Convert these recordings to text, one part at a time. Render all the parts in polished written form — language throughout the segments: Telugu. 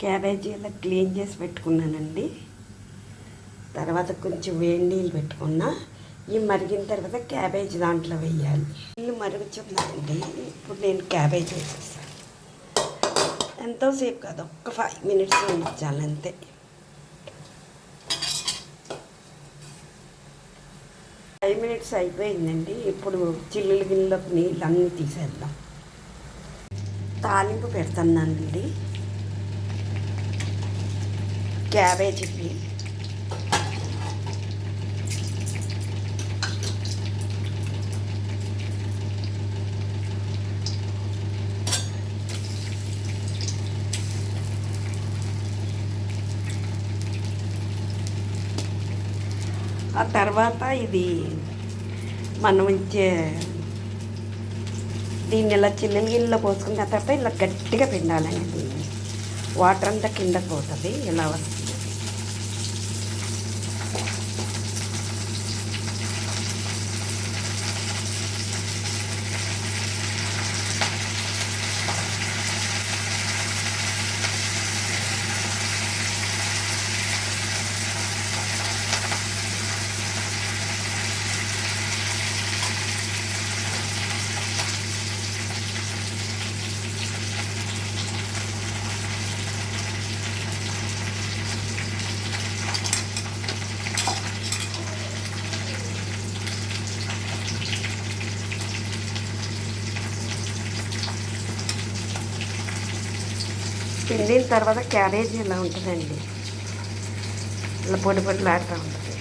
క్యాబేజీ ఇలా క్లీన్ చేసి పెట్టుకున్నానండి. తర్వాత కొంచెం వేడి నీళ్ళు పెట్టుకున్నా. ఈ మరిగిన తర్వాత క్యాబేజీ దాంట్లో వేయాలి. నీళ్ళు మరుగుచుందండి. ఇప్పుడు నేను క్యాబేజీ వేసేస్తాను. ఎంతోసేపు కాదు, ఒక్క 5 minutes ఉంచాలి అంతే. ఫైవ్ మినిట్స్ అయిపోయిందండి. ఇప్పుడు చిల్లుల గిన్నెలోకి నీళ్ళు అన్నీ తీసేద్దాం. తాలింపు పెడుతున్నానండి క్యాబేజీకి. ఆ తర్వాత ఇది మనం దీన్ని ఇలా చిన్న గిన్నెలో పోసుకున్న తర్వాత ఇలా గట్టిగా పిండాలండి. దీన్ని వాటర్ అంతా కింద పోతుంది, ఇలా వస్తుంది. పిండిన తర్వాత క్యాబేజీ ఇలా ఉంటుందండి, ఇలా పొడి పొడిలాడుతూ ఉంటుంది.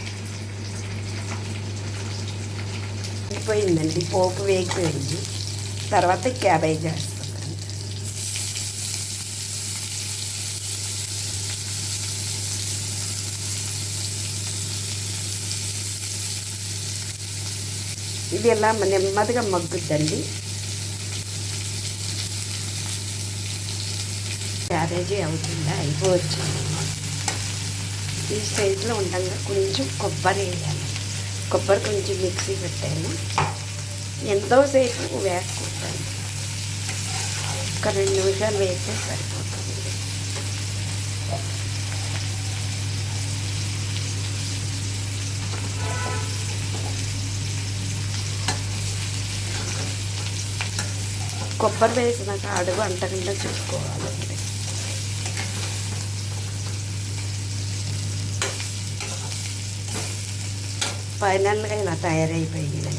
అయిపోయిందండి, పోపు వేగిపోయింది. తర్వాత క్యాబేజీ వేస్తుందండి. ఇది ఇలా నెమ్మదిగా మగ్గుద్దండి. క్యాబేజీ అవుతుందా, అయిపోవచ్చు. ఈ స్టేజ్లో ఉండగా కొంచెం కొబ్బరి వేయాలి. కొబ్బరి కొంచెం మిక్సీ పెట్టాను. ఎంతోసేపు వేసుకుంటాను, ఒక 2 నిమిషాలు వేస్తే సరిపోతుంది. కొబ్బరి వేసినాక అడుగు అంటకుండా చూసుకోవాలండి. ఫైనల్గా ఇలా తయారైపోయింది.